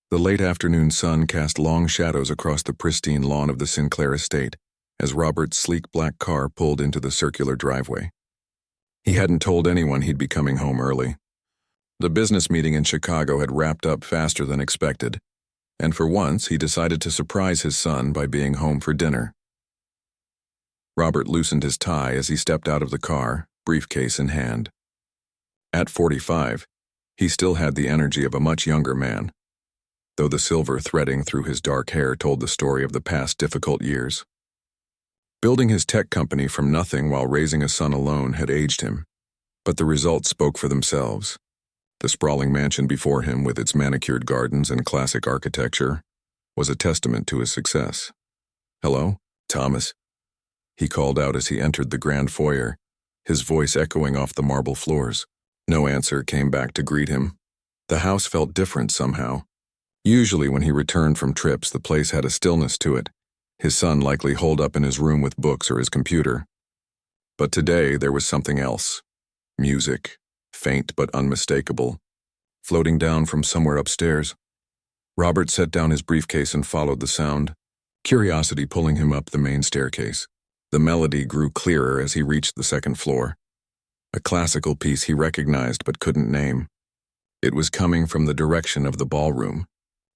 The late afternoon sun cast long shadows across the pristine lawn of the Sinclair estate as Robert's sleek black car pulled into the circular driveway. He hadn't told anyone he'd be coming home early. The business meeting in Chicago had wrapped up faster than expected, and for once he decided to surprise his son by being home for dinner. Robert loosened his tie as he stepped out of the car, briefcase in hand. At 45, he still had the energy of a much younger man, though the silver threading through his dark hair told the story of the past difficult years. Building his tech company from nothing while raising a son alone had aged him, but the results spoke for themselves. The sprawling mansion before him, with its manicured gardens and classic architecture, was a testament to his success. "Hello, Thomas," he called out as he entered the grand foyer, his voice echoing off the marble floors. No answer came back to greet him. The house felt different somehow. Usually when he returned from trips, the place had a stillness to it, his son likely holed up in his room with books or his computer. But today there was something else. Music, faint but unmistakable, floating down from somewhere upstairs. Robert set down his briefcase and followed the sound, curiosity pulling him up the main staircase. The melody grew clearer as he reached the second floor. A classical piece he recognized but couldn't name. It was coming from the direction of the ballroom,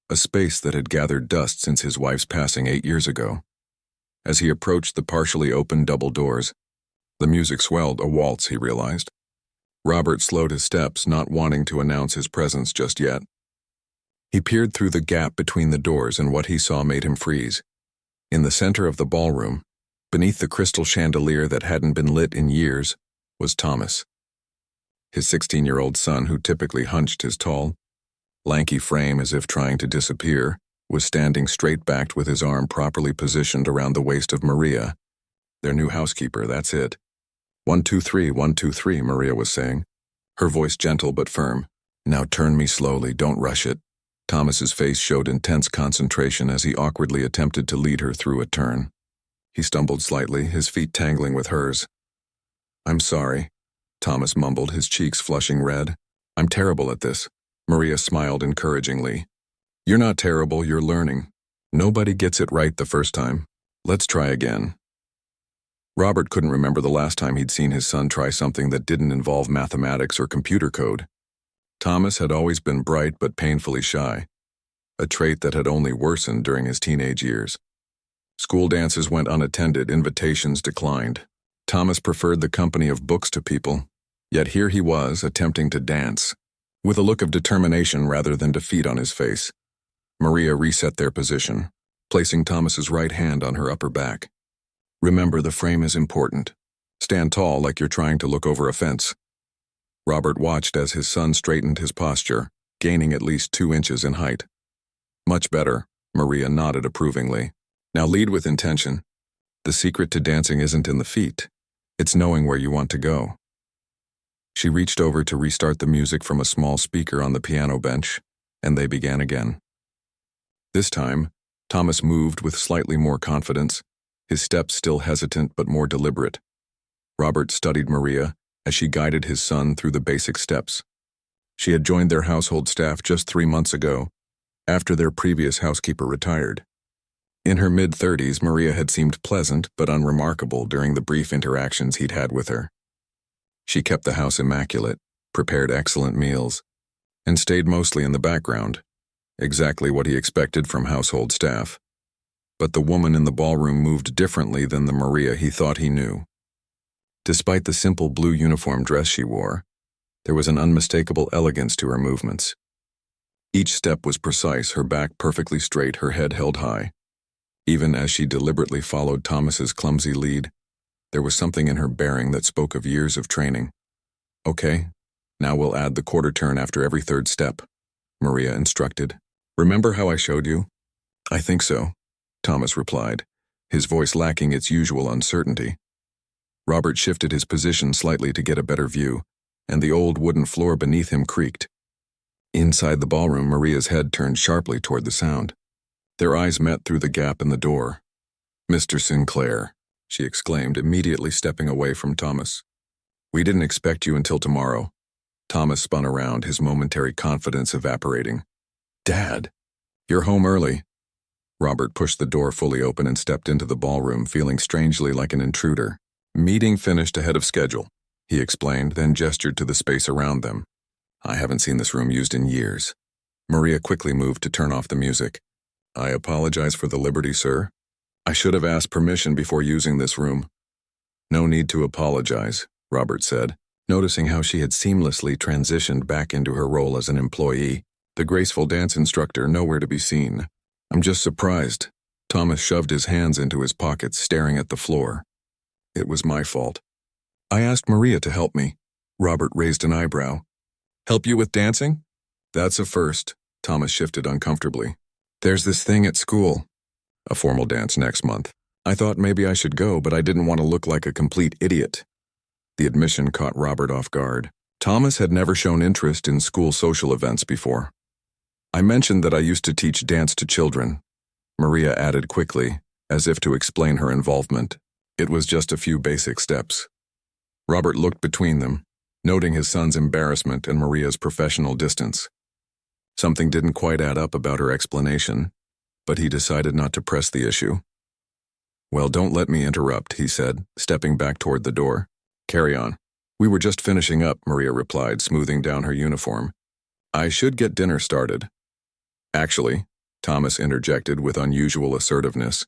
a space that had gathered dust since his wife's passing 8 years ago. As he approached the partially open double doors, the music swelled, a waltz, he realized. Robert slowed his steps, not wanting to announce his presence just yet. He peered through the gap between the doors, and what he saw made him freeze. In the center of the ballroom, beneath the crystal chandelier that hadn't been lit in years, was Thomas. His 16-year-old son, who typically hunched his tall, lanky frame as if trying to disappear, was standing straight-backed with his arm properly positioned around the waist of Maria. Their new housekeeper, that's it. 123, 123, Maria was saying, her voice gentle but firm. "Now turn me slowly, don't rush it." Thomas's face showed intense concentration as he awkwardly attempted to lead her through a turn. He stumbled slightly, his feet tangling with hers. "I'm sorry," Thomas mumbled, his cheeks flushing red. "I'm terrible at this." Maria smiled encouragingly. "You're not terrible, you're learning. Nobody gets it right the first time. Let's try again." Robert couldn't remember the last time he'd seen his son try something that didn't involve mathematics or computer code. Thomas had always been bright but painfully shy, a trait that had only worsened during his teenage years. School dances went unattended, invitations declined. Thomas preferred the company of books to people, yet here he was, attempting to dance, with a look of determination rather than defeat on his face. Maria reset their position, placing Thomas's right hand on her upper back. "Remember, the frame is important. Stand tall like you're trying to look over a fence." Robert watched as his son straightened his posture, gaining at least 2 inches in height. "Much better," Maria nodded approvingly. "Now lead with intention. The secret to dancing isn't in the feet. It's knowing where you want to go." She reached over to restart the music from a small speaker on the piano bench, and they began again. This time, Thomas moved with slightly more confidence, his steps still hesitant but more deliberate. Robert studied Maria as she guided his son through the basic steps. She had joined their household staff just 3 months ago, after their previous housekeeper retired. In her mid-30s, Maria had seemed pleasant but unremarkable during the brief interactions he'd had with her. She kept the house immaculate, prepared excellent meals, and stayed mostly in the background, exactly what he expected from household staff. But the woman in the ballroom moved differently than the Maria he thought he knew. Despite the simple blue uniform dress she wore, there was an unmistakable elegance to her movements. Each step was precise, her back perfectly straight, her head held high. Even as she deliberately followed Thomas's clumsy lead, there was something in her bearing that spoke of years of training. "Okay, now we'll add the quarter turn after every third step," Maria instructed. "Remember how I showed you?" "I think so," Thomas replied, his voice lacking its usual uncertainty. Robert shifted his position slightly to get a better view, and the old wooden floor beneath him creaked. Inside the ballroom, Maria's head turned sharply toward the sound. Their eyes met through the gap in the door. "Mr. Sinclair," she exclaimed, immediately stepping away from Thomas. "We didn't expect you until tomorrow." Thomas spun around, his momentary confidence evaporating. "Dad!" You're home early. Robert pushed the door fully open and stepped into the ballroom, feeling strangely like an intruder. Meeting finished ahead of schedule, he explained, then gestured to the space around them. I haven't seen this room used in years. Maria quickly moved to turn off the music. I apologize for the liberty, sir. I should have asked permission before using this room. No need to apologize, Robert said, noticing how she had seamlessly transitioned back into her role as an employee, the graceful dance instructor nowhere to be seen. I'm just surprised. Thomas shoved his hands into his pockets, staring at the floor. It was my fault. I asked Maria to help me. Robert raised an eyebrow. Help you with dancing? That's a first. Thomas shifted uncomfortably. There's this thing at school. A formal dance next month. I thought maybe I should go, but I didn't want to look like a complete idiot. The admission caught Robert off guard. Thomas had never shown interest in school social events before. I mentioned that I used to teach dance to children. Maria added quickly, as if to explain her involvement. It was just a few basic steps. Robert looked between them, noting his son's embarrassment and Maria's professional distance. Something didn't quite add up about her explanation, but he decided not to press the issue. Well, don't let me interrupt, he said, stepping back toward the door. Carry on. We were just finishing up, Maria replied, smoothing down her uniform. I should get dinner started. Actually, Thomas interjected with unusual assertiveness.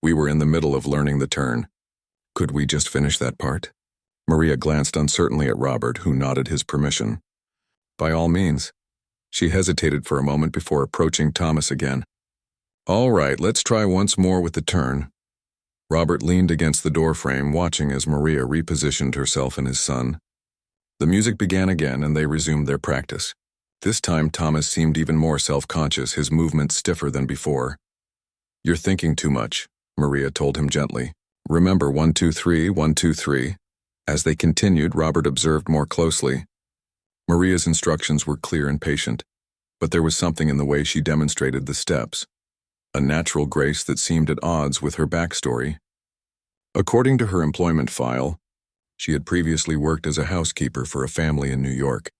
We were in the middle of learning the turn. Could we just finish that part? Maria glanced uncertainly at Robert, who nodded his permission. By all means. She hesitated for a moment before approaching Thomas again. All right, let's try once more with the turn. Robert leaned against the doorframe, watching as Maria repositioned herself and his son. The music began again, and they resumed their practice. This time, Thomas seemed even more self-conscious, his movements stiffer than before. You're thinking too much, Maria told him gently. Remember 1, 2, 3, 1, 2, 3. As they continued, Robert observed more closely. Maria's instructions were clear and patient, but there was something in the way she demonstrated the steps. A natural grace that seemed at odds with her backstory. According to her employment file, she had previously worked as a housekeeper for a family in New York.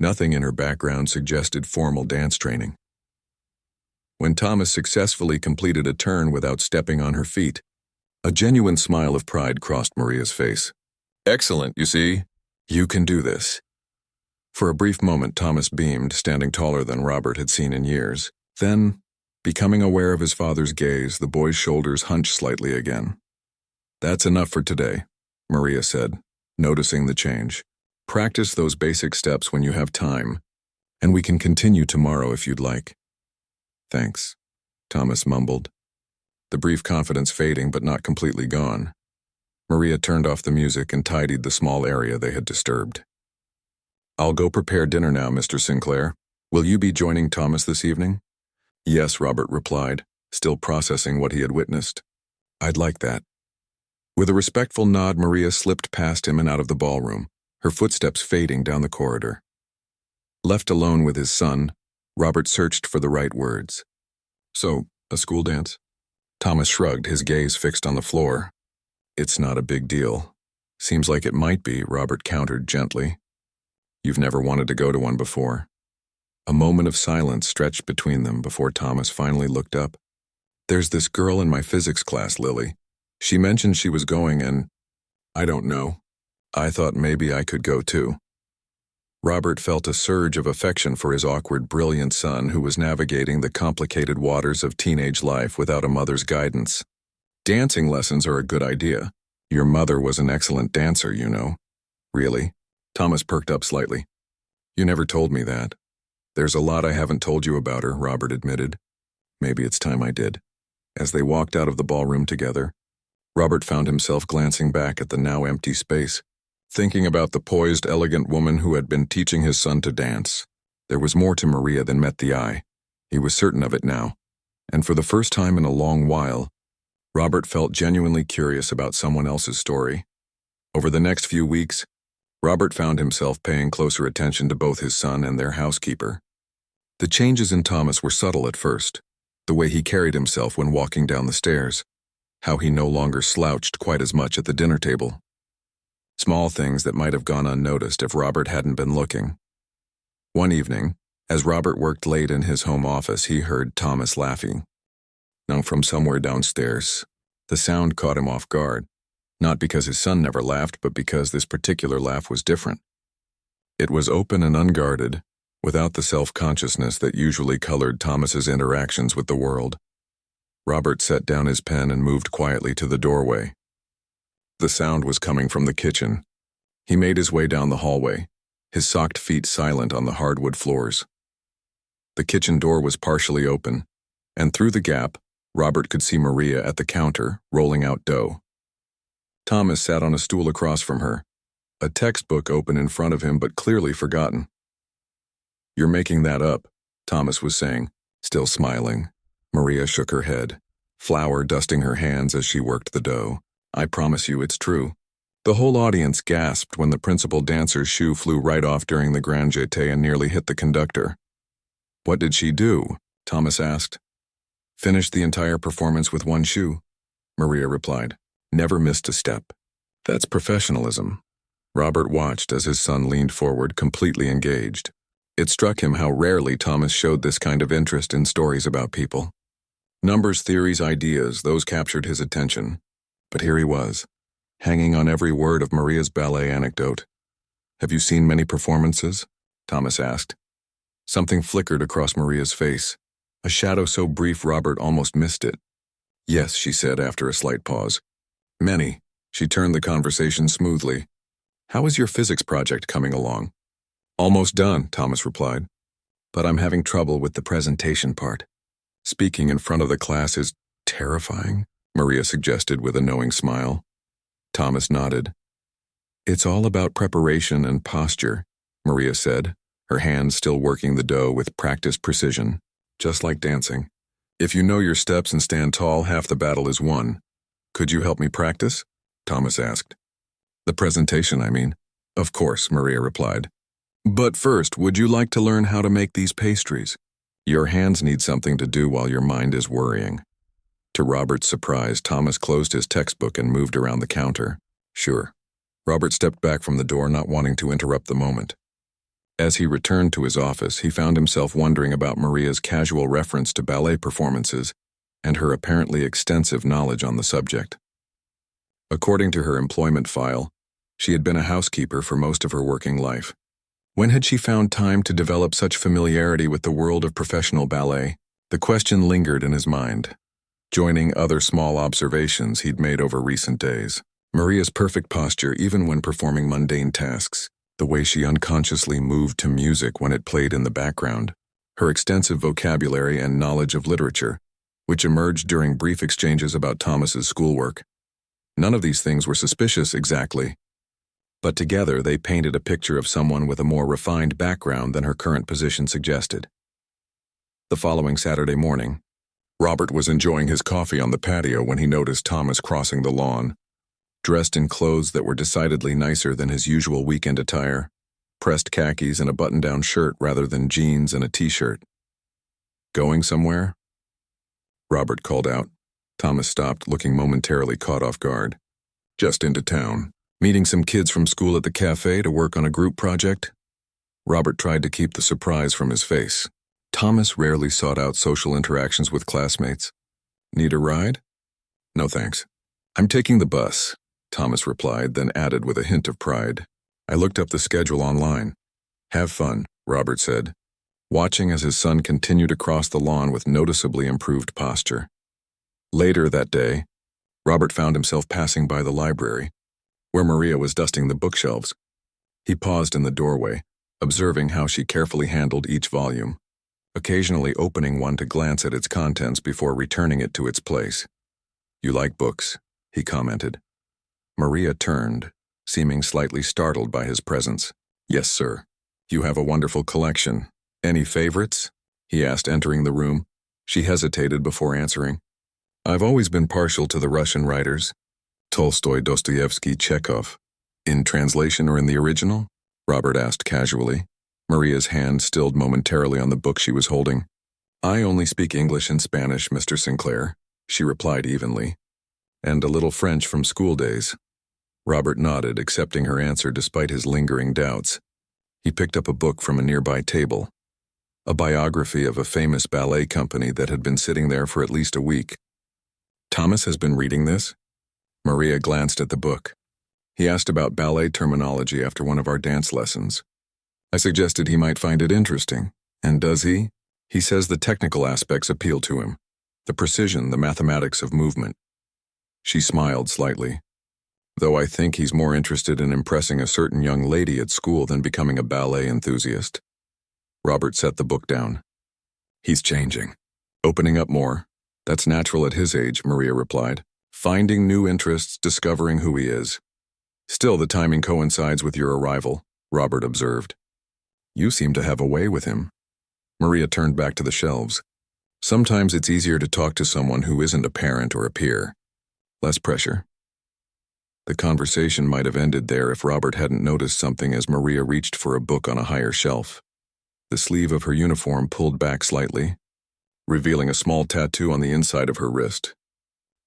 Nothing in her background suggested formal dance training. When Thomas successfully completed a turn without stepping on her feet, a genuine smile of pride crossed Maria's face. Excellent, you see. You can do this. For a brief moment, Thomas beamed, standing taller than Robert had seen in years. Then, becoming aware of his father's gaze, the boy's shoulders hunched slightly again. That's enough for today, Maria said, noticing the change. Practice those basic steps when you have time, and we can continue tomorrow if you'd like. Thanks, Thomas mumbled, the brief confidence fading but not completely gone. Maria turned off the music and tidied the small area they had disturbed. I'll go prepare dinner now, Mr. Sinclair. Will you be joining Thomas this evening? Yes, Robert replied, still processing what he had witnessed. I'd like that. With a respectful nod, Maria slipped past him and out of the ballroom, her footsteps fading down the corridor. Left alone with his son, Robert searched for the right words. So, a school dance? Thomas shrugged, his gaze fixed on the floor. It's not a big deal. Seems like it might be, Robert countered gently. You've never wanted to go to one before. A moment of silence stretched between them before Thomas finally looked up. There's this girl in my physics class, Lily. She mentioned she was going and, I don't know. I thought maybe I could go too. Robert felt a surge of affection for his awkward, brilliant son who was navigating the complicated waters of teenage life without a mother's guidance. Dancing lessons are a good idea. Your mother was an excellent dancer, you know. Really? Thomas perked up slightly. You never told me that. There's a lot I haven't told you about her, Robert admitted. Maybe it's time I did. As they walked out of the ballroom together, Robert found himself glancing back at the now empty space, thinking about the poised, elegant woman who had been teaching his son to dance. There was more to Maria than met the eye. He was certain of it now, and for the first time in a long while, Robert felt genuinely curious about someone else's story. Over the next few weeks, Robert found himself paying closer attention to both his son and their housekeeper. The changes in Thomas were subtle at first, the way he carried himself when walking down the stairs, how he no longer slouched quite as much at the dinner table. Small things that might have gone unnoticed if Robert hadn't been looking. One evening, As Robert worked late in his home office, he heard Thomas laughing. Now from somewhere downstairs. The sound caught him off guard, not because his son never laughed, but because this particular laugh was different. It was open and unguarded, without the self-consciousness that usually colored Thomas's interactions with the world. Robert set down his pen and moved quietly to the doorway. The sound was coming from the kitchen. He made his way down the hallway, his socked feet silent on the hardwood floors. The kitchen door was partially open, and through the gap, Robert could see Maria at the counter, rolling out dough. Thomas sat on a stool across from her, a textbook open in front of him but clearly forgotten. "You're making that up," Thomas was saying, still smiling. Maria shook her head, flour dusting her hands as she worked the dough. "I promise you it's true." The whole audience gasped when the principal dancer's shoe flew right off during the grand jeté and nearly hit the conductor. "What did she do?" Thomas asked. "Finished the entire performance with one shoe," Maria replied. "Never missed a step." "That's professionalism." Robert watched as his son leaned forward, completely engaged. It struck him how rarely Thomas showed this kind of interest in stories about people. Numbers, theories, ideas, those captured his attention. But here he was, hanging on every word of Maria's ballet anecdote. "Have you seen many performances?" Thomas asked. Something flickered across Maria's face, a shadow so brief Robert almost missed it. "Yes," she said after a slight pause. "Many." She turned the conversation smoothly. "How is your physics project coming along?" "Almost done," Thomas replied. "But I'm having trouble with the presentation part. Speaking in front of the class is terrifying," Maria suggested with a knowing smile. Thomas nodded. "It's all about preparation and posture," Maria said, her hands still working the dough with practiced precision, just like dancing. "If you know your steps and stand tall, half the battle is won. Could you help me practice?" Thomas asked. "The presentation, I mean." "Of course," Maria replied. "But first, would you like to learn how to make these pastries? Your hands need something to do while your mind is worrying." To Robert's surprise, Thomas closed his textbook and moved around the counter. "Sure." Robert stepped back from the door, not wanting to interrupt the moment. As he returned to his office, he found himself wondering about Maria's casual reference to ballet performances and her apparently extensive knowledge on the subject. According to her employment file, she had been a housekeeper for most of her working life. When had she found time to develop such familiarity with the world of professional ballet? The question lingered in his mind, joining other small observations he'd made over recent days. Maria's perfect posture even when performing mundane tasks, the way she unconsciously moved to music when it played in the background, her extensive vocabulary and knowledge of literature, which emerged during brief exchanges about Thomas's schoolwork. None of these things were suspicious exactly, but together they painted a picture of someone with a more refined background than her current position suggested. The following Saturday morning, Robert was enjoying his coffee on the patio when he noticed Thomas crossing the lawn, dressed in clothes that were decidedly nicer than his usual weekend attire, pressed khakis and a button-down shirt rather than jeans and a t-shirt. "Going somewhere?" Robert called out. Thomas stopped, looking momentarily caught off guard. "Just into town. Meeting some kids from school at the cafe to work on a group project." Robert tried to keep the surprise from his face. Thomas rarely sought out social interactions with classmates. "Need a ride?" "No thanks." "I'm taking the bus," Thomas replied, then added with a hint of pride. "I looked up the schedule online." "Have fun," Robert said, watching as his son continued across the lawn with noticeably improved posture. Later that day, Robert found himself passing by the library, where Maria was dusting the bookshelves. He paused in the doorway, observing how she carefully handled each volume, occasionally opening one to glance at its contents before returning it to its place. "You like books," he commented. Maria turned, seeming slightly startled by his presence. "Yes, sir. You have a wonderful collection. Any favorites?" he asked, entering the room. She hesitated before answering. "I've always been partial to the Russian writers. Tolstoy, Dostoevsky, Chekhov. In translation or in the original?" Robert asked casually. Maria's hand stilled momentarily on the book she was holding. "I only speak English and Spanish, Mr. Sinclair," she replied evenly. "And a little French from school days." Robert nodded, accepting her answer despite his lingering doubts. He picked up a book from a nearby table. a biography of a famous ballet company that had been sitting there for at least a week. Thomas has been reading this? Maria glanced at the book. He asked about ballet terminology after one of our dance lessons. I suggested he might find it interesting. And does he? He says the technical aspects appeal to him. The precision, the mathematics of movement. She smiled slightly. Though I think he's more interested in impressing a certain young lady at school than becoming a ballet enthusiast. Robert set the book down. He's changing. Opening up more. That's natural at his age, Maria replied. Finding new interests, discovering who he is. Still, the timing coincides with your arrival, Robert observed. You seem to have a way with him. Maria turned back to the shelves. Sometimes it's easier to talk to someone who isn't a parent or a peer. Less pressure. The conversation might have ended there if Robert hadn't noticed something as Maria reached for a book on a higher shelf. The sleeve of her uniform pulled back slightly, revealing a small tattoo on the inside of her wrist.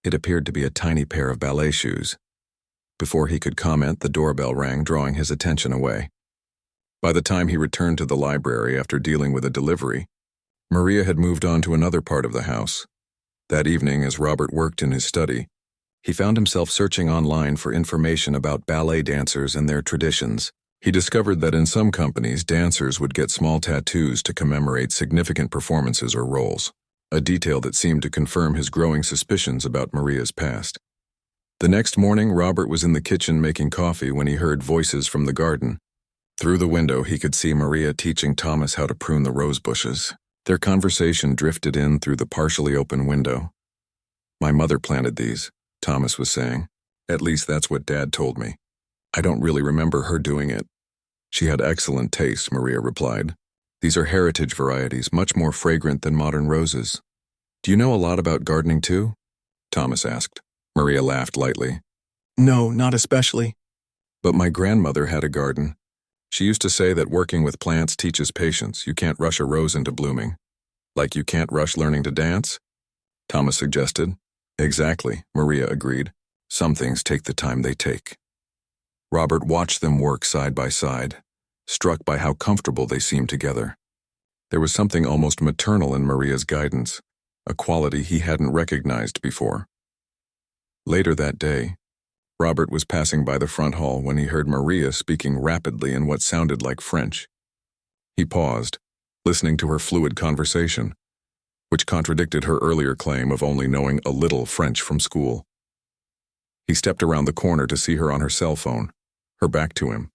It appeared to be a tiny pair of ballet shoes. Before he could comment, the doorbell rang, drawing his attention away. By the time he returned to the library after dealing with a delivery, Maria had moved on to another part of the house. That evening, as Robert worked in his study, he found himself searching online for information about ballet dancers and their traditions. He discovered that in some companies, dancers would get small tattoos to commemorate significant performances or roles, a detail that seemed to confirm his growing suspicions about Maria's past. The next morning, Robert was in the kitchen making coffee when he heard voices from the garden. Through the window, he could see Maria teaching Thomas how to prune the rose bushes. Their conversation drifted in through the partially open window. My mother planted these, Thomas was saying. At least that's what Dad told me. I don't really remember her doing it. She had excellent taste, Maria replied. These are heritage varieties, much more fragrant than modern roses. Do you know a lot about gardening too? Thomas asked. Maria laughed lightly. No, not especially. But my grandmother had a garden. She used to say that working with plants teaches patience. You can't rush a rose into blooming. Like you can't rush learning to dance? Thomas suggested. Exactly, Maria agreed. Some things take the time they take. Robert watched them work side by side, struck by how comfortable they seemed together. There was something almost maternal in Maria's guidance, a quality he hadn't recognized before. Later that day, Robert was passing by the front hall when he heard Maria speaking rapidly in what sounded like French. He paused, listening to her fluid conversation, which contradicted her earlier claim of only knowing a little French from school. He stepped around the corner to see her on her cell phone, her back to him.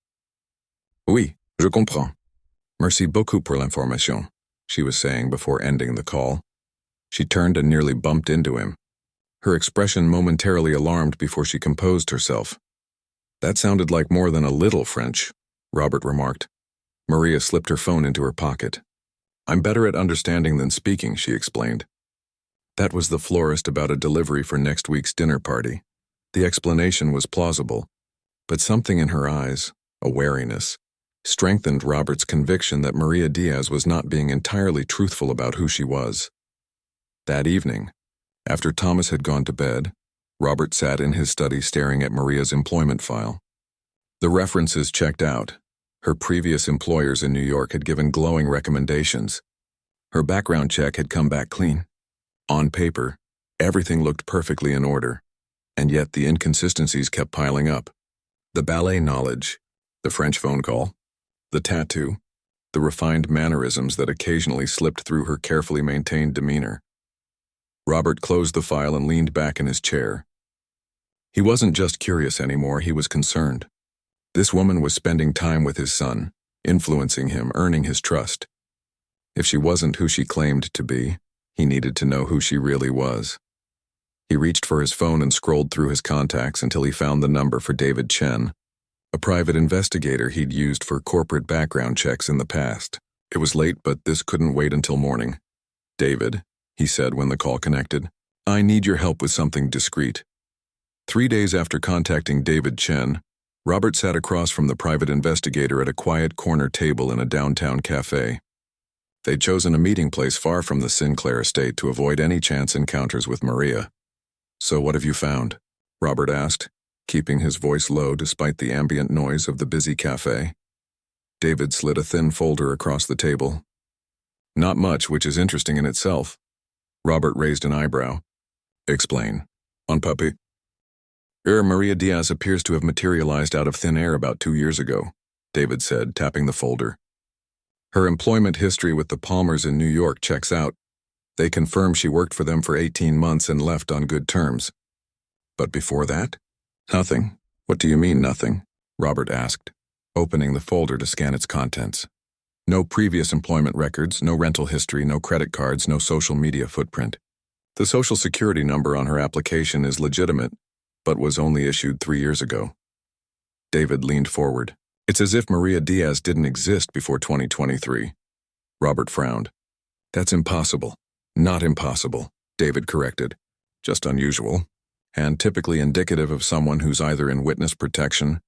Oui, je comprends. Merci beaucoup pour l'information, she was saying before ending the call. She turned and nearly bumped into him. Her expression momentarily alarmed before she composed herself. That sounded like more than a little French, Robert remarked. Maria slipped her phone into her pocket. I'm better at understanding than speaking, she explained. That was the florist about a delivery for next week's dinner party. The explanation was plausible, but something in her eyes, a wariness, strengthened Robert's conviction that Maria Diaz was not being entirely truthful about who she was. That evening, after Thomas had gone to bed, Robert sat in his study staring at Maria's employment file. The references checked out. Her previous employers in New York had given glowing recommendations. Her background check had come back clean. On paper, everything looked perfectly in order, and yet the inconsistencies kept piling up. The ballet knowledge, the French phone call, the tattoo, the refined mannerisms that occasionally slipped through her carefully maintained demeanor. Robert closed the file and leaned back in his chair. He wasn't just curious anymore, he was concerned. This woman was spending time with his son, influencing him, earning his trust. If she wasn't who she claimed to be, he needed to know who she really was. He reached for his phone and scrolled through his contacts until he found the number for David Chen, a private investigator he'd used for corporate background checks in the past. It was late, but this couldn't wait until morning. David, he said when the call connected, I need your help with something discreet. 3 days after contacting David Chen, Robert sat across from the private investigator at a quiet corner table in a downtown cafe. They'd chosen a meeting place far from the Sinclair estate to avoid any chance encounters with Maria. So what have you found? Robert asked, keeping his voice low despite the ambient noise of the busy cafe. David slid a thin folder across the table. Not much, which is interesting in itself. Robert raised an eyebrow. Explain. On puppy. Maria Diaz appears to have materialized out of thin air about 2 years ago, David said, tapping the folder. Her employment history with the Palmers in New York checks out. They confirm she worked for them for 18 months and left on good terms. But before that? Nothing. What do you mean, nothing? Robert asked, opening the folder to scan its contents. No previous employment records, no rental history, no credit cards, no social media footprint. The social security number on her application is legitimate, but was only issued 3 years ago. David leaned forward. It's as if Maria Diaz didn't exist before 2023. Robert frowned. That's impossible. Not impossible, David corrected. Just unusual, and typically indicative of someone who's either in witness protection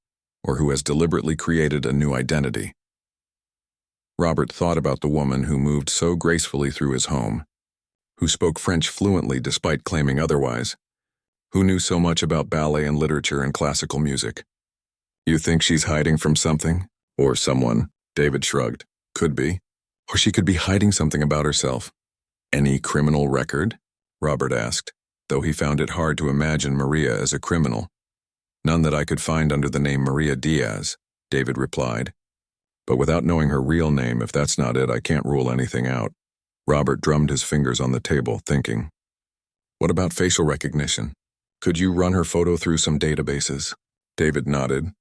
or who has deliberately created a new identity. Robert thought about the woman who moved so gracefully through his home, who spoke French fluently despite claiming otherwise, who knew so much about ballet and literature and classical music. You think she's hiding from something? Or someone? David shrugged. Could be. Or she could be hiding something about herself. Any criminal record? Robert asked, though he found it hard to imagine Maria as a criminal. None that I could find under the name Maria Diaz, David replied. But without knowing her real name, if that's not it, I can't rule anything out. Robert drummed his fingers on the table, thinking. What about facial recognition? Could you run her photo through some databases? David nodded.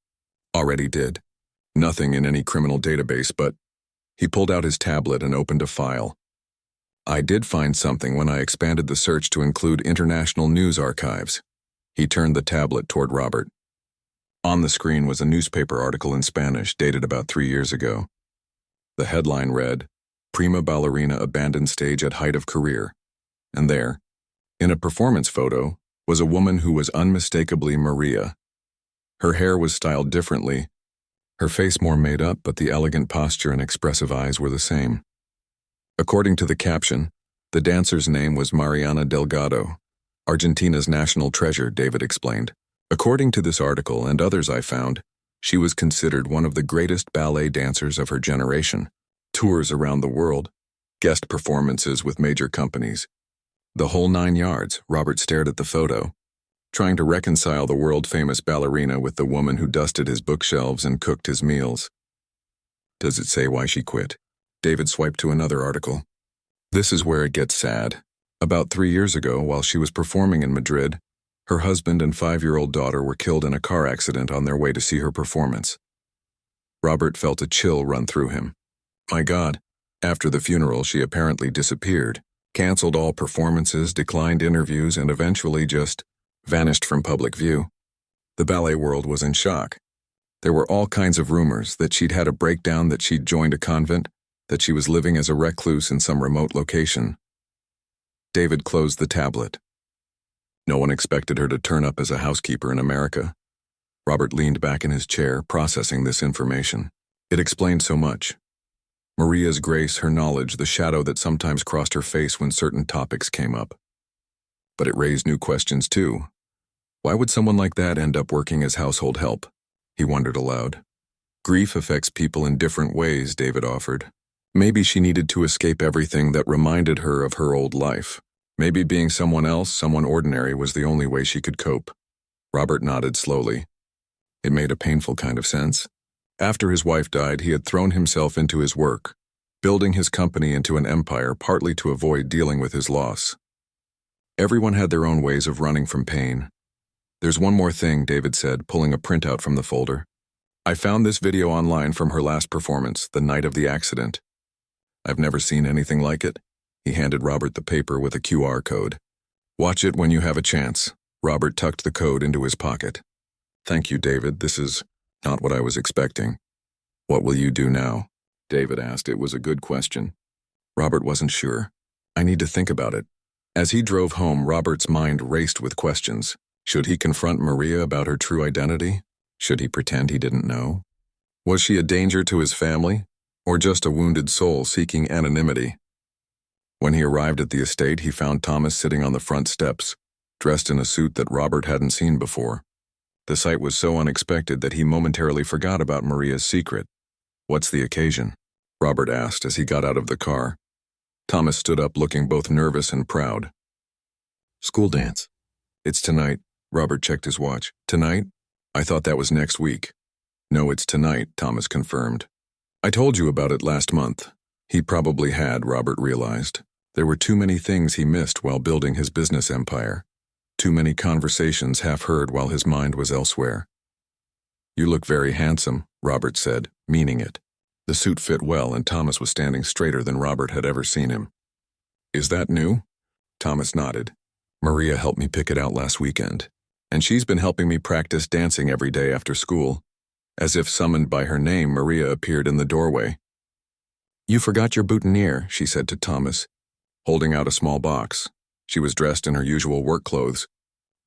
Already did. Nothing in any criminal database, but he pulled out his tablet and opened a file. I did find something when I expanded the search to include international news archives. He turned the tablet toward Robert. On the screen was a newspaper article in Spanish dated about 3 years ago. The headline read, Prima ballerina abandoned stage at height of career. And there, in a performance photo, was a woman who was unmistakably Maria. Her hair was styled differently, her face more made up, but the elegant posture and expressive eyes were the same. According to the caption, the dancer's name was Mariana Delgado, Argentina's national treasure, David explained. According to this article and others I found, she was considered one of the greatest ballet dancers of her generation. Tours around the world, guest performances with major companies. The whole 9 yards. Robert stared at the photo, trying to reconcile the world-famous ballerina with the woman who dusted his bookshelves and cooked his meals. Does it say why she quit? David swiped to another article. This is where it gets sad. About 3 years ago, while she was performing in Madrid, her husband and 5-year-old daughter were killed in a car accident on their way to see her performance. Robert felt a chill run through him. My God. After the funeral, she apparently disappeared, canceled all performances, declined interviews, and eventually just vanished from public view. The ballet world was in shock. There were all kinds of rumors that she'd had a breakdown, that she'd joined a convent, that she was living as a recluse in some remote location. David closed the tablet. No one expected her to turn up as a housekeeper in America. Robert leaned back in his chair, processing this information. It explained so much. Maria's grace, her knowledge, the shadow that sometimes crossed her face when certain topics came up. But it raised new questions too. Why would someone like that end up working as household help? He wondered aloud. Grief affects people in different ways, David offered. Maybe she needed to escape everything that reminded her of her old life. Maybe being someone else, someone ordinary, was the only way she could cope. Robert nodded slowly. It made a painful kind of sense. After his wife died, he had thrown himself into his work, building his company into an empire, partly to avoid dealing with his loss. Everyone had their own ways of running from pain. There's one more thing, David said, pulling a printout from the folder. I found this video online from her last performance, the night of the accident. I've never seen anything like it. He handed Robert the paper with a QR code. Watch it when you have a chance. Robert tucked the code into his pocket. Thank you, David. This is not what I was expecting. What will you do now? David asked. It was a good question. Robert wasn't sure. I need to think about it. As he drove home, Robert's mind raced with questions. Should he confront Maria about her true identity? Should he pretend he didn't know? Was she a danger to his family, or just a wounded soul seeking anonymity? When he arrived at the estate, he found Thomas sitting on the front steps, dressed in a suit that Robert hadn't seen before. The sight was so unexpected that he momentarily forgot about Maria's secret. What's the occasion? Robert asked as he got out of the car. Thomas stood up looking both nervous and proud. School dance. It's tonight. Robert checked his watch. Tonight? I thought that was next week. No, it's tonight, Thomas confirmed. I told you about it last month. He probably had, Robert realized. There were too many things he missed while building his business empire. Too many conversations half heard while his mind was elsewhere. You look very handsome, Robert said, meaning it. The suit fit well and Thomas was standing straighter than Robert had ever seen him. Is that new? Thomas nodded. Maria helped me pick it out last weekend, and she's been helping me practice dancing every day after school. As if summoned by her name, Maria appeared in the doorway. You forgot your boutonniere, she said to Thomas, holding out a small box. She was dressed in her usual work clothes,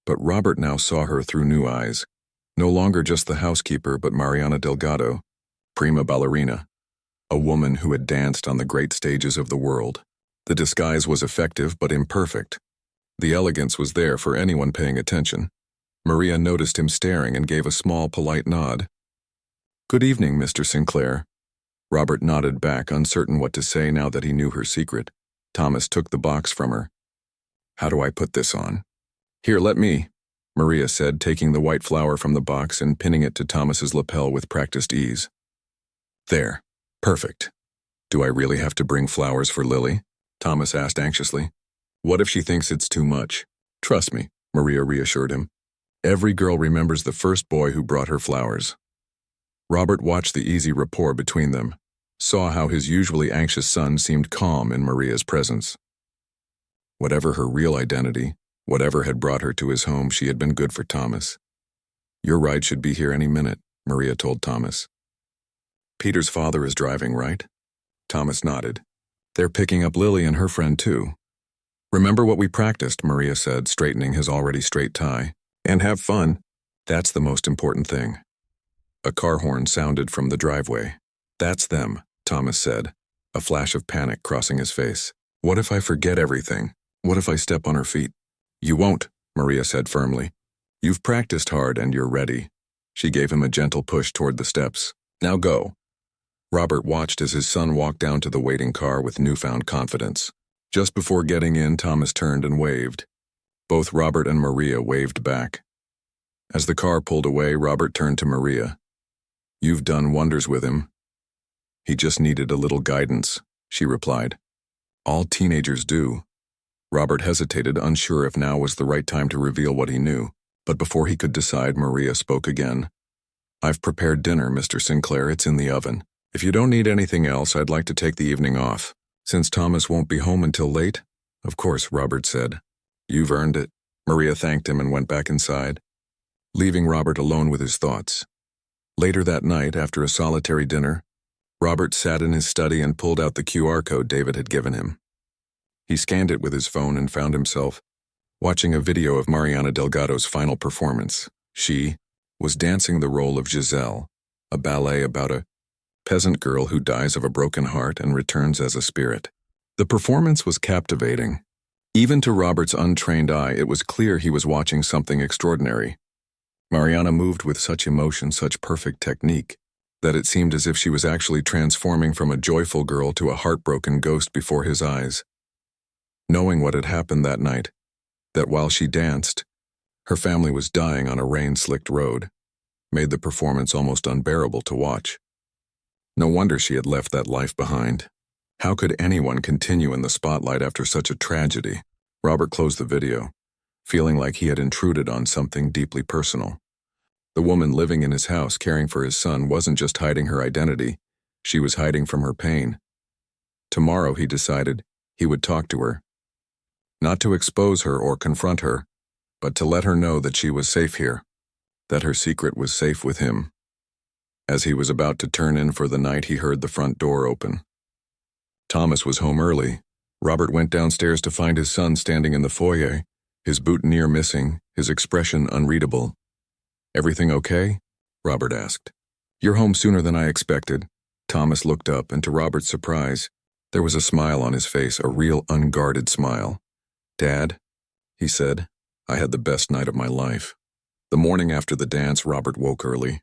but Robert now saw her through new eyes. No longer just the housekeeper, but Mariana Delgado, prima ballerina, a woman who had danced on the great stages of the world. The disguise was effective but imperfect. The elegance was there for anyone paying attention. Maria noticed him staring and gave a small, polite nod. Good evening, Mr. Sinclair. Robert nodded back, uncertain what to say now that he knew her secret. Thomas took the box from her. How do I put this on? Here, let me, Maria said, taking the white flower from the box and pinning it to Thomas's lapel with practiced ease. There. Perfect. Do I really have to bring flowers for Lily? Thomas asked anxiously. What if she thinks it's too much? Trust me, Maria reassured him. Every girl remembers the first boy who brought her flowers. Robert watched the easy rapport between them, saw how his usually anxious son seemed calm in Maria's presence. Whatever her real identity, whatever had brought her to his home, she had been good for Thomas. Your ride should be here any minute, Maria told Thomas. Peter's father is driving, right? Thomas nodded. They're picking up Lily and her friend too. Remember what we practiced, Maria said, straightening his already straight tie. And have fun. That's the most important thing. A car horn sounded from the driveway. That's them, Thomas said, a flash of panic crossing his face. What if I forget everything? What if I step on her feet? You won't, Maria said firmly. You've practiced hard and you're ready. She gave him a gentle push toward the steps. Now go. Robert watched as his son walked down to the waiting car with newfound confidence. Just before getting in, Thomas turned and waved. Both Robert and Maria waved back. As the car pulled away, Robert turned to Maria. You've done wonders with him. He just needed a little guidance, she replied. All teenagers do. Robert hesitated, unsure if now was the right time to reveal what he knew. But before he could decide, Maria spoke again. I've prepared dinner, Mr. Sinclair. It's in the oven. If you don't need anything else, I'd like to take the evening off. Since Thomas won't be home until late? Of course, Robert said. You've earned it. Maria thanked him and went back inside, leaving Robert alone with his thoughts. Later that night, after a solitary dinner, Robert sat in his study and pulled out the QR code David had given him. He scanned it with his phone and found himself watching a video of Mariana Delgado's final performance. She was dancing the role of Giselle, a ballet about a peasant girl who dies of a broken heart and returns as a spirit. The performance was captivating. Even to Robert's untrained eye, it was clear he was watching something extraordinary. Mariana moved with such emotion, such perfect technique, that it seemed as if she was actually transforming from a joyful girl to a heartbroken ghost before his eyes. Knowing what had happened that night, that while she danced, her family was dying on a rain-slicked road, made the performance almost unbearable to watch. No wonder she had left that life behind. How could anyone continue in the spotlight after such a tragedy? Robert closed the video, feeling like he had intruded on something deeply personal. The woman living in his house caring for his son wasn't just hiding her identity, she was hiding from her pain. Tomorrow, he decided, he would talk to her. Not to expose her or confront her, but to let her know that she was safe here, that her secret was safe with him. As he was about to turn in for the night, he heard the front door open. Thomas was home early. Robert went downstairs to find his son standing in the foyer, his boutonniere missing, his expression unreadable. Everything okay? Robert asked. You're home sooner than I expected. Thomas looked up, and to Robert's surprise, there was a smile on his face, a real unguarded smile. Dad, he said, I had the best night of my life. The morning after the dance, Robert woke early.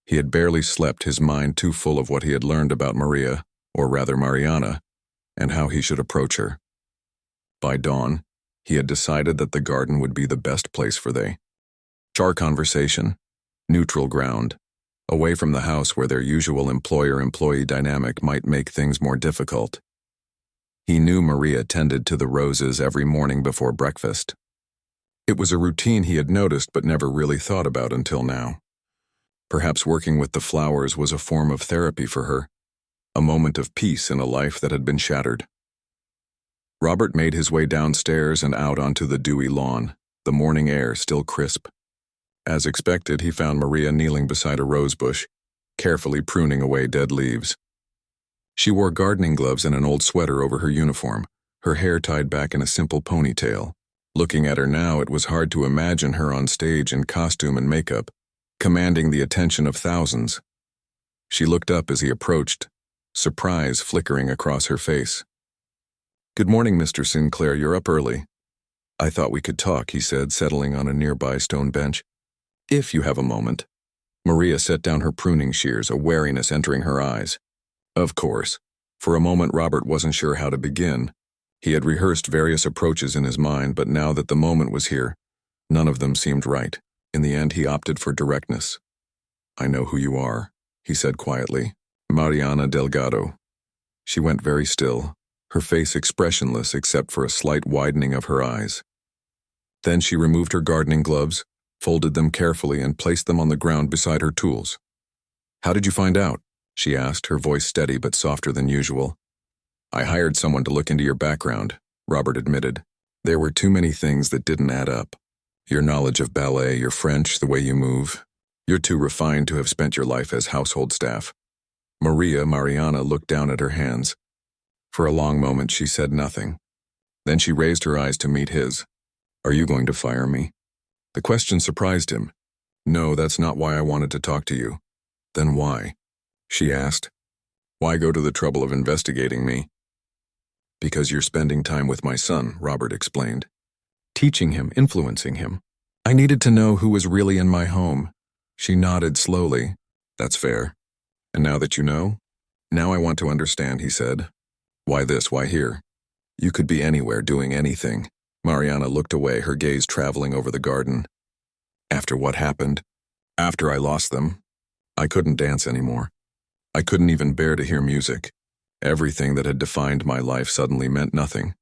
He had barely slept, his mind too full of what he had learned about Maria, or rather Mariana, and how he should approach her. By dawn, he had decided that the garden would be the best place for they. Char conversation, neutral ground, away from the house where their usual employer-employee dynamic might make things more difficult. He knew Maria tended to the roses every morning before breakfast. It was a routine he had noticed but never really thought about until now. Perhaps working with the flowers was a form of therapy for her, a moment of peace in a life that had been shattered. Robert made his way downstairs and out onto the dewy lawn, the morning air still crisp. As expected, he found Maria kneeling beside a rose bush, carefully pruning away dead leaves. She wore gardening gloves and an old sweater over her uniform, her hair tied back in a simple ponytail. Looking at her now, it was hard to imagine her on stage in costume and makeup, commanding the attention of thousands. She looked up as he approached, surprise flickering across her face. "Good morning, Mr. Sinclair, you're up early." "I thought we could talk," he said, settling on a nearby stone bench. "If you have a moment." Maria set down her pruning shears, a wariness entering her eyes. Of course. For a moment, Robert wasn't sure how to begin. He had rehearsed various approaches in his mind, but now that the moment was here, none of them seemed right. In the end, he opted for directness. "I know who you are," he said quietly. "Mariana Delgado." She went very still, her face expressionless except for a slight widening of her eyes. Then she removed her gardening gloves, folded them carefully, and placed them on the ground beside her tools. "How did you find out?" she asked, her voice steady but softer than usual. "I hired someone to look into your background," Robert admitted. "There were too many things that didn't add up. Your knowledge of ballet, your French, the way you move. You're too refined to have spent your life as household staff." Mariana looked down at her hands. For a long moment she said nothing. Then she raised her eyes to meet his. "Are you going to fire me?" The question surprised him. "No, that's not why I wanted to talk to you." "Then why?" she asked. "Why go to the trouble of investigating me?" "Because you're spending time with my son," Robert explained. "Teaching him, influencing him. I needed to know who was really in my home." She nodded slowly. "That's fair. And now that you know?" "Now I want to understand," he said. "Why this, why here? You could be anywhere, doing anything." Mariana looked away, her gaze traveling over the garden. "After what happened, after I lost them, I couldn't dance anymore. I couldn't even bear to hear music. Everything that had defined my life suddenly meant nothing."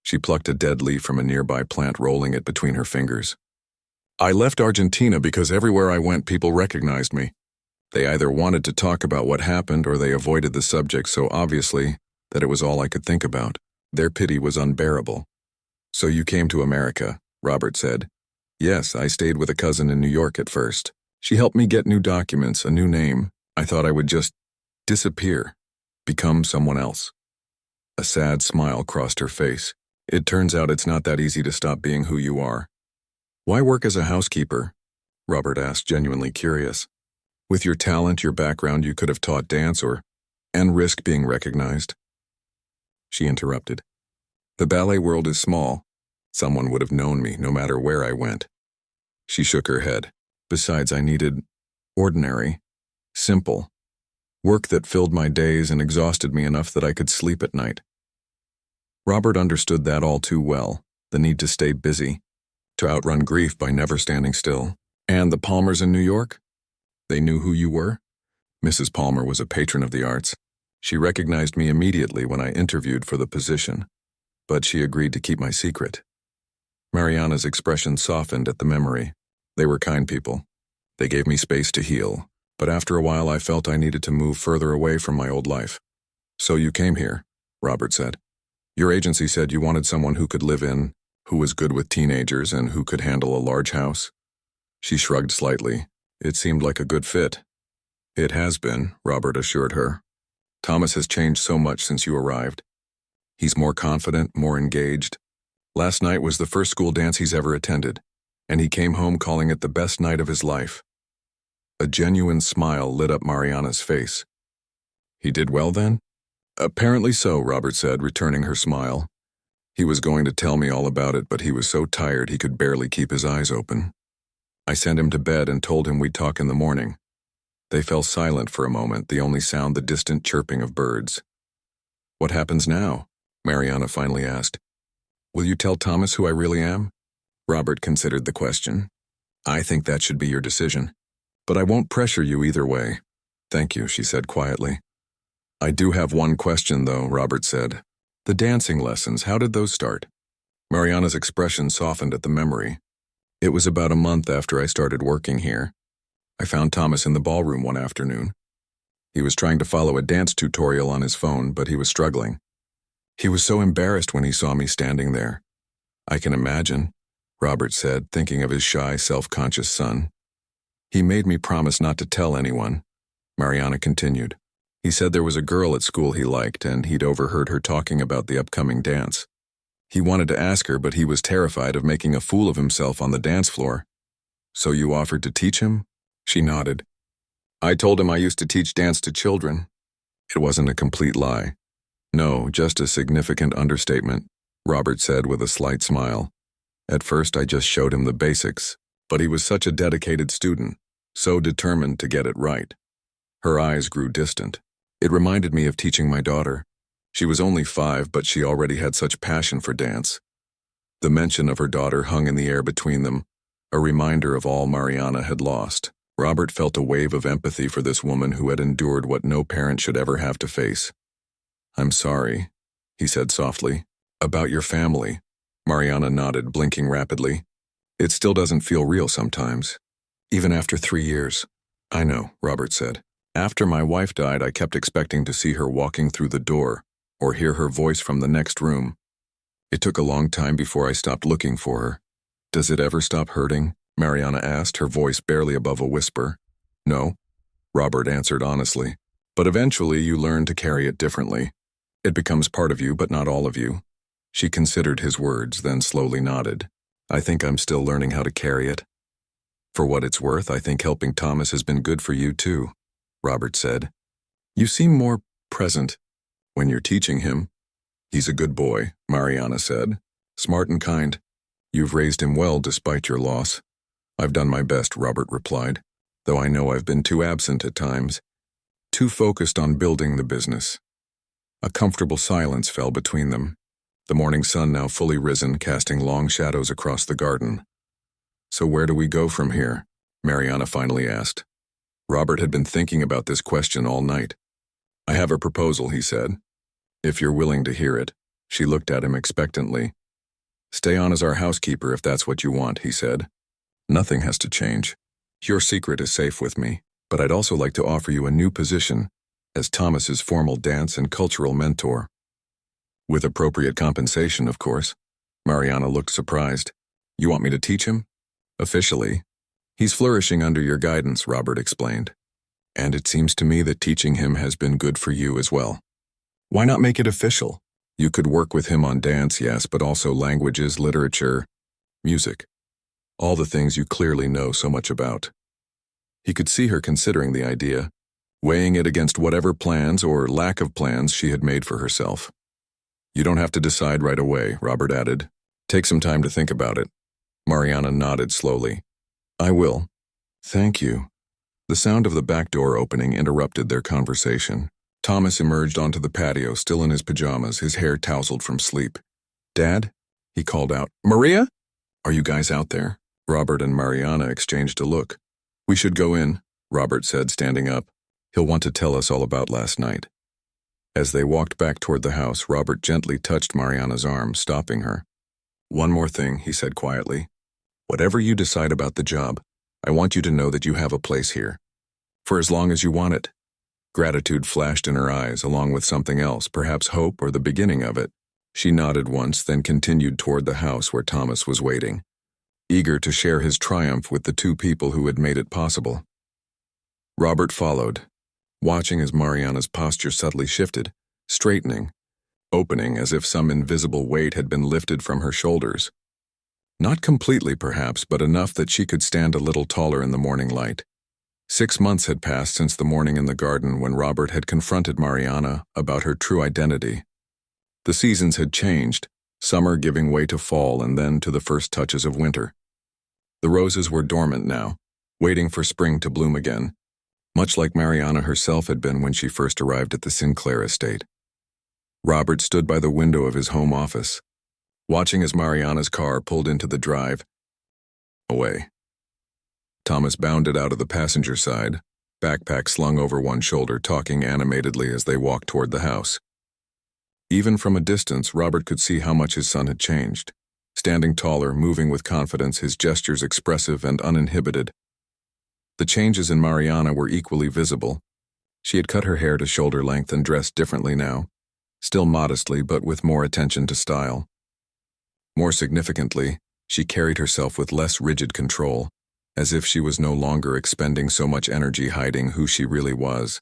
She plucked a dead leaf from a nearby plant, rolling it between her fingers. "I left Argentina because everywhere I went people recognized me. They either wanted to talk about what happened or they avoided the subject so obviously that it was all I could think about. Their pity was unbearable." "So you came to America," Robert said. "Yes, I stayed with a cousin in New York at first. She helped me get new documents, a new name. I thought I would just disappear, become someone else." A sad smile crossed her face. "It turns out it's not that easy to stop being who you are." "Why work as a housekeeper?" Robert asked, genuinely curious. "With your talent, your background, you could have taught dance and risk being recognized." She interrupted. "The ballet world is small. Someone would have known me no matter where I went." She shook her head. "Besides, I needed ordinary, simple work that filled my days and exhausted me enough that I could sleep at night." Robert understood that all too well, the need to stay busy, to outrun grief by never standing still. "And the Palmers in New York? They knew who you were?" Mrs. Palmer was a patron of the arts. She recognized me immediately when I interviewed for the position, but she agreed to keep my secret. Mariana's expression softened at the memory. "They were kind people. They gave me space to heal, but after a while I felt I needed to move further away from my old life." "So you came here," Robert said. "Your agency said you wanted someone who could live in, who was good with teenagers, and who could handle a large house." She shrugged slightly. "It seemed like a good fit." "It has been," Robert assured her. "Thomas has changed so much since you arrived. He's more confident, more engaged. Last night was the first school dance he's ever attended, and he came home calling it the best night of his life." A genuine smile lit up Mariana's face. "He did well then?" "Apparently so," Robert said, returning her smile. "He was going to tell me all about it, but he was so tired he could barely keep his eyes open. I sent him to bed and told him we'd talk in the morning." They fell silent for a moment, the only sound the distant chirping of birds. What happens now? Mariana finally asked. Will you tell Thomas who I really am? Robert considered the question. I think that should be your decision. But I won't pressure you either way. Thank you, she said quietly. I do have one question, though, Robert said. The dancing lessons, how did those start? Mariana's expression softened at the memory. It was about a month after I started working here. I found Thomas in the ballroom one afternoon. He was trying to follow a dance tutorial on his phone, but he was struggling. He was so embarrassed when he saw me standing there. I can imagine, Robert said, thinking of his shy, self-conscious son. He made me promise not to tell anyone. Mariana continued. He said there was a girl at school he liked, and he'd overheard her talking about the upcoming dance. He wanted to ask her, but he was terrified of making a fool of himself on the dance floor. So you offered to teach him? She nodded. I told him I used to teach dance to children. It wasn't a complete lie. No, just a significant understatement, Robert said with a slight smile. At first I just showed him the basics, but he was such a dedicated student, so determined to get it right. Her eyes grew distant. It reminded me of teaching my daughter. She was only 5, but she already had such passion for dance. The mention of her daughter hung in the air between them, a reminder of all Mariana had lost. Robert felt a wave of empathy for this woman who had endured what no parent should ever have to face. I'm sorry, he said softly. About your family. Mariana nodded, blinking rapidly. It still doesn't feel real sometimes, even after 3 years. I know, Robert said. After my wife died, I kept expecting to see her walking through the door or hear her voice from the next room. It took a long time before I stopped looking for her. Does it ever stop hurting? Mariana asked, her voice barely above a whisper. No, Robert answered honestly. But eventually you learn to carry it differently. It becomes part of you, but not all of you. She considered his words, then slowly nodded. I think I'm still learning how to carry it. For what it's worth, I think helping Thomas has been good for you too, Robert said. You seem more present when you're teaching him. He's a good boy, Mariana said. Smart and kind. You've raised him well despite your loss. I've done my best, Robert replied, though I know I've been too absent at times, too focused on building the business. A comfortable silence fell between them, the morning sun now fully risen, casting long shadows across the garden. So where do we go from here? Mariana finally asked. Robert had been thinking about this question all night. I have a proposal, he said. If you're willing to hear it. She looked at him expectantly. Stay on as our housekeeper if that's what you want, he said. Nothing has to change. Your secret is safe with me, but I'd also like to offer you a new position as Thomas's formal dance and cultural mentor. With appropriate compensation, of course. Mariana looked surprised. You want me to teach him? Officially. He's flourishing under your guidance, Robert explained. And it seems to me that teaching him has been good for you as well. Why not make it official? You could work with him on dance, yes, but also languages, literature, music. All the things you clearly know so much about. He could see her considering the idea, weighing it against whatever plans or lack of plans she had made for herself. You don't have to decide right away, Robert added. Take some time to think about it. Mariana nodded slowly. I will. Thank you. The sound of the back door opening interrupted their conversation. Thomas emerged onto the patio, still in his pajamas, his hair tousled from sleep. Dad? He called out. Maria? Are you guys out there? Robert and Mariana exchanged a look. We should go in, Robert said, standing up. He'll want to tell us all about last night. As they walked back toward the house, Robert gently touched Mariana's arm, stopping her. One more thing, he said quietly. Whatever you decide about the job, I want you to know that you have a place here. For as long as you want it. Gratitude flashed in her eyes, along with something else, perhaps hope or the beginning of it. She nodded once, then continued toward the house where Thomas was waiting, eager to share his triumph with the two people who had made it possible. Robert followed, watching as Mariana's posture subtly shifted, straightening, opening as if some invisible weight had been lifted from her shoulders. Not completely, perhaps, but enough that she could stand a little taller in the morning light. 6 months had passed since the morning in the garden when Robert had confronted Mariana about her true identity. The seasons had changed, summer giving way to fall and then to the first touches of winter. The roses were dormant now, waiting for spring to bloom again, much like Mariana herself had been when she first arrived at the Sinclair estate. Robert stood by the window of his home office, watching as Mariana's car pulled into the drive. Away. Thomas bounded out of the passenger side, backpack slung over one shoulder, talking animatedly as they walked toward the house. Even from a distance, Robert could see how much his son had changed. Standing taller, moving with confidence, his gestures expressive and uninhibited. The changes in Mariana were equally visible. She had cut her hair to shoulder length and dressed differently now, still modestly but with more attention to style. More significantly, she carried herself with less rigid control, as if she was no longer expending so much energy hiding who she really was.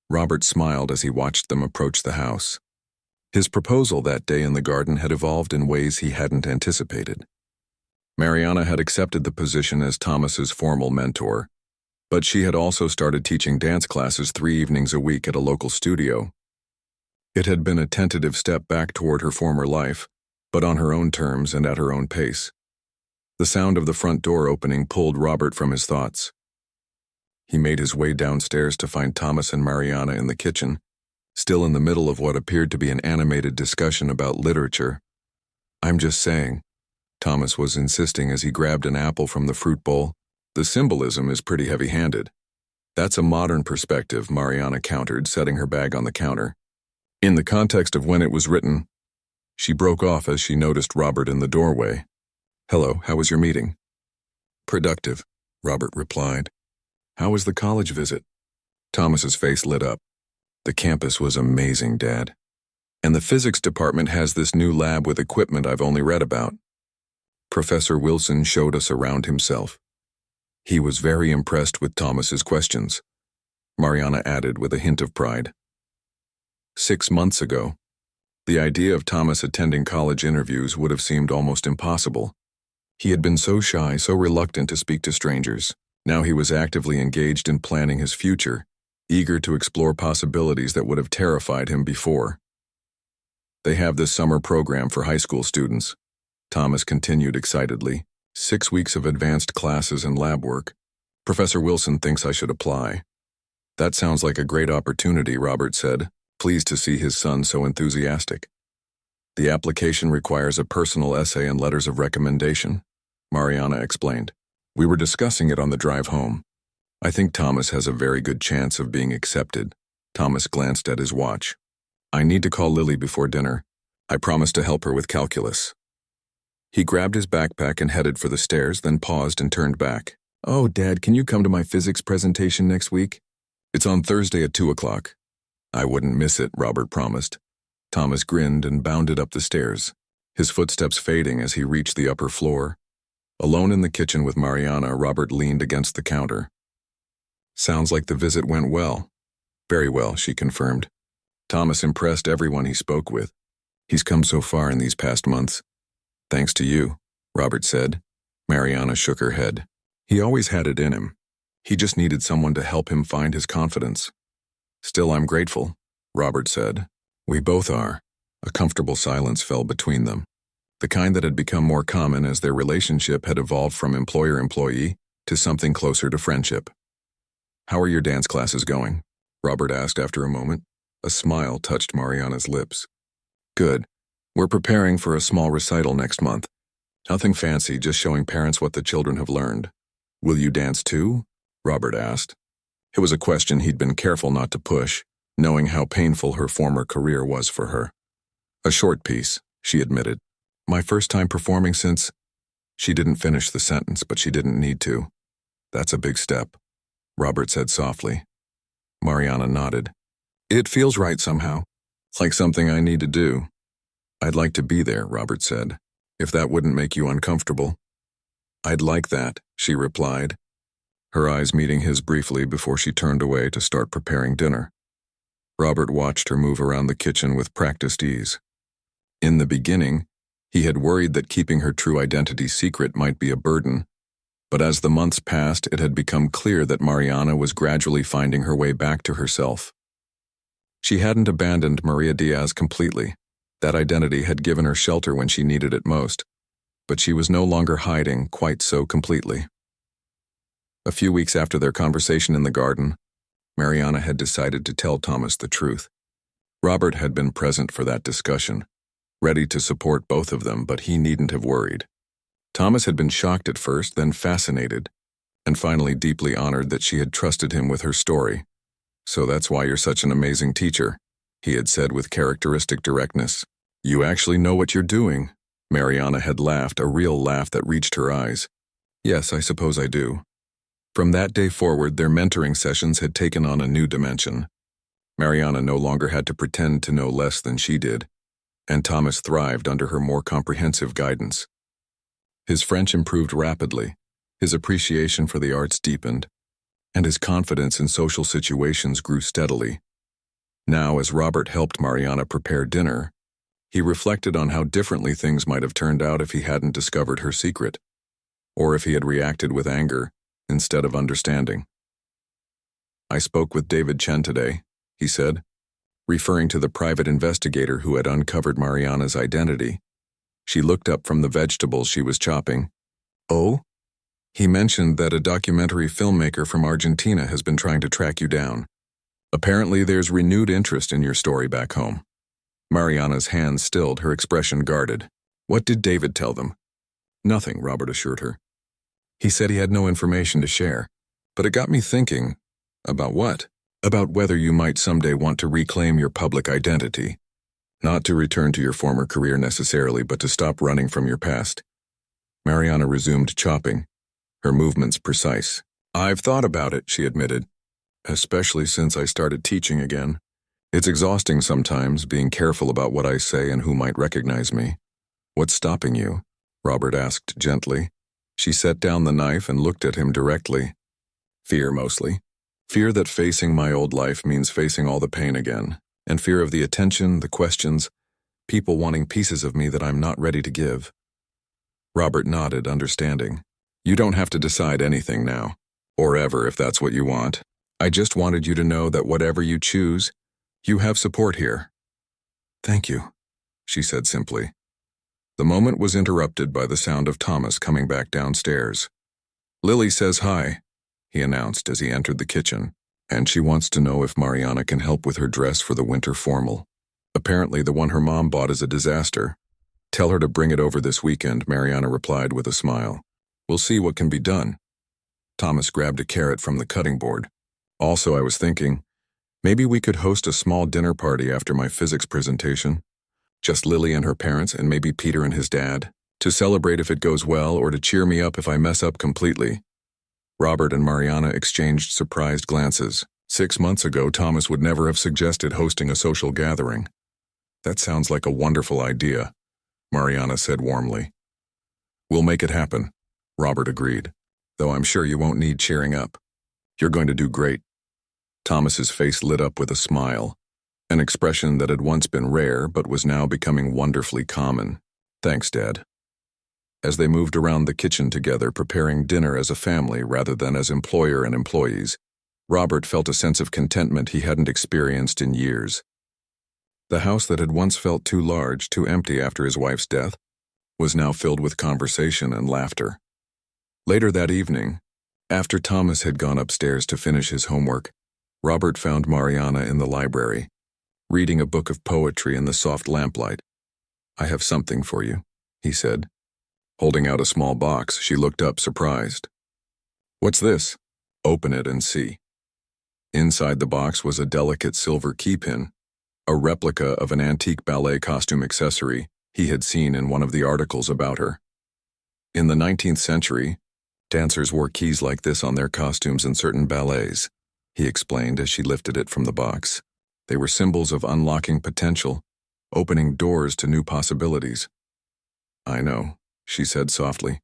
Robert smiled as he watched them approach the house. His proposal that day in the garden had evolved in ways he hadn't anticipated. Mariana had accepted the position as Thomas's formal mentor, but she had also started teaching dance classes 3 evenings a week at a local studio. It had been a tentative step back toward her former life, but on her own terms and at her own pace. The sound of the front door opening pulled Robert from his thoughts. He made his way downstairs to find Thomas and Mariana in the kitchen, still in the middle of what appeared to be an animated discussion about literature. "I'm just saying," Thomas was insisting as he grabbed an apple from the fruit bowl. "The symbolism is pretty heavy-handed." "That's a modern perspective," Mariana countered, setting her bag on the counter. "In the context of when it was written." She broke off as she noticed Robert in the doorway. "Hello, how was your meeting?" "Productive," Robert replied. "How was the college visit?" Thomas's face lit up. "The campus was amazing, Dad. And the physics department has this new lab with equipment I've only read about." Professor Wilson showed us around himself. He was very impressed with Thomas's questions, Mariana added with a hint of pride. 6 months ago, the idea of Thomas attending college interviews would have seemed almost impossible. He had been so shy, so reluctant to speak to strangers. Now he was actively engaged in planning his future, eager to explore possibilities that would have terrified him before. "They have this summer program for high school students," Thomas continued excitedly. 6 weeks of advanced classes and lab work. "Professor Wilson thinks I should apply." "That sounds like a great opportunity," Robert said, pleased to see his son so enthusiastic. "The application requires a personal essay and letters of recommendation," Mariana explained. "We were discussing it on the drive home. I think Thomas has a very good chance of being accepted." Thomas glanced at his watch. "I need to call Lily before dinner. I promised to help her with calculus." He grabbed his backpack and headed for the stairs, then paused and turned back. "Oh, Dad, can you come to my physics presentation next week?" "It's on Thursday at 2 o'clock. "I wouldn't miss it," Robert promised. Thomas grinned and bounded up the stairs, his footsteps fading as he reached the upper floor. Alone in the kitchen with Mariana, Robert leaned against the counter. "Sounds like the visit went well." "Very well," she confirmed. "Thomas impressed everyone he spoke with. He's come so far in these past months." "Thanks to you," Robert said. Mariana shook her head. "He always had it in him. He just needed someone to help him find his confidence." "Still, I'm grateful," Robert said. "We both are." A comfortable silence fell between them, the kind that had become more common as their relationship had evolved from employer-employee to something closer to friendship. "How are your dance classes going?" Robert asked after a moment. A smile touched Mariana's lips. "Good. We're preparing for a small recital next month. Nothing fancy, just showing parents what the children have learned." "Will you dance too?" Robert asked. It was a question he'd been careful not to push, knowing how painful her former career was for her. "A short piece," she admitted. "My first time performing since—" She didn't finish the sentence, but she didn't need to. "That's a big step," Robert said softly. Mariana nodded. "It feels right somehow, like something I need to do." "I'd like to be there," Robert said, "if that wouldn't make you uncomfortable." "I'd like that," she replied, her eyes meeting his briefly before she turned away to start preparing dinner. Robert watched her move around the kitchen with practiced ease. In the beginning, he had worried that keeping her true identity secret might be a burden, but as the months passed, it had become clear that Mariana was gradually finding her way back to herself. She hadn't abandoned Maria Diaz completely. That identity had given her shelter when she needed it most, but she was no longer hiding quite so completely. A few weeks after their conversation in the garden, Mariana had decided to tell Thomas the truth. Robert had been present for that discussion, ready to support both of them, but he needn't have worried. Thomas had been shocked at first, then fascinated, and finally deeply honored that she had trusted him with her story. "So that's why you're such an amazing teacher," he had said with characteristic directness. "You actually know what you're doing." Mariana had laughed, a real laugh that reached her eyes. "Yes, I suppose I do." From that day forward, their mentoring sessions had taken on a new dimension. Mariana no longer had to pretend to know less than she did, and Thomas thrived under her more comprehensive guidance. His French improved rapidly, his appreciation for the arts deepened, and his confidence in social situations grew steadily. Now, as Robert helped Mariana prepare dinner, he reflected on how differently things might have turned out if he hadn't discovered her secret, or if he had reacted with anger instead of understanding. "I spoke with David Chen today," he said, referring to the private investigator who had uncovered Mariana's identity. She looked up from the vegetables she was chopping. "Oh?" "He mentioned that a documentary filmmaker from Argentina has been trying to track you down. Apparently there's renewed interest in your story back home." Mariana's hands stilled, her expression guarded. "What did David tell them?" "Nothing," Robert assured her. "He said he had no information to share, but it got me thinking." "About what?" "About whether you might someday want to reclaim your public identity. Not to return to your former career necessarily, but to stop running from your past." Mariana resumed chopping, her movements precise. "I've thought about it," she admitted, "especially since I started teaching again. It's exhausting sometimes, being careful about what I say and who might recognize me." "What's stopping you?" Robert asked gently. She set down the knife and looked at him directly. "Fear, mostly. Fear that facing my old life means facing all the pain again, and fear of the attention, the questions, people wanting pieces of me that I'm not ready to give." Robert nodded, understanding. "You don't have to decide anything now, or ever if that's what you want. I just wanted you to know that whatever you choose, you have support here." "Thank you," she said simply. The moment was interrupted by the sound of Thomas coming back downstairs. "Lily says hi," he announced as he entered the kitchen, "and she wants to know if Mariana can help with her dress for the winter formal. Apparently the one her mom bought is a disaster. Tell her to bring it over this weekend," Mariana replied with a smile. "We'll see what can be done." Thomas grabbed a carrot from the cutting board. "Also, I was thinking, maybe we could host a small dinner party after my physics presentation. Just Lily and her parents, and maybe Peter and his dad, to celebrate if it goes well or to cheer me up if I mess up completely." Robert and Mariana exchanged surprised glances. 6 months ago, Thomas would never have suggested hosting a social gathering. "That sounds like a wonderful idea," Mariana said warmly. "We'll make it happen," Robert agreed, "though I'm sure you won't need cheering up. You're going to do great." Thomas's face lit up with a smile, an expression that had once been rare but was now becoming wonderfully common. "Thanks, Dad." As they moved around the kitchen together, preparing dinner as a family rather than as employer and employees, Robert felt a sense of contentment he hadn't experienced in years. The house that had once felt too large, too empty after his wife's death, was now filled with conversation and laughter. Later that evening, after Thomas had gone upstairs to finish his homework, Robert found Mariana in the library, reading a book of poetry in the soft lamplight. "I have something for you," he said. Holding out a small box, she looked up, surprised. "What's this?" "Open it and see." Inside the box was a delicate silver keypin, a replica of an antique ballet costume accessory he had seen in one of the articles about her. In the 19th century, dancers wore keys like this on their costumes in certain ballets, he explained as she lifted it from the box. They were symbols of unlocking potential, opening doors to new possibilities. "I know," she said softly,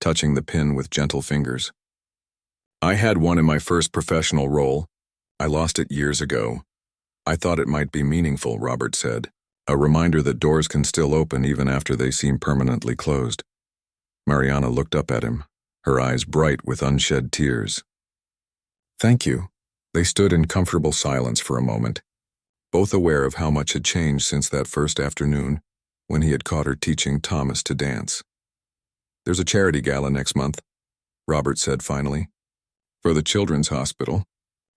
touching the pin with gentle fingers. "I had one in my first professional role. I lost it years ago. I thought it might be meaningful," Robert said, "a reminder that doors can still open even after they seem permanently closed." Mariana looked up at him, her eyes bright with unshed tears. "Thank you." They stood in comfortable silence for a moment, both aware of how much had changed since that first afternoon when he had caught her teaching Thomas to dance. "There's a charity gala next month," Robert said finally. "For the children's hospital.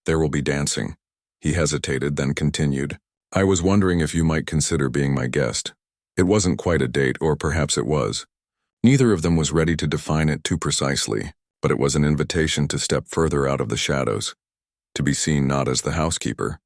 There will be dancing." He hesitated, then continued. I was wondering if you might consider being my guest. It wasn't quite a date, or perhaps it was. Neither of them was ready to define it too precisely, but it was an invitation to step further out of the shadows, to be seen not as the housekeeper,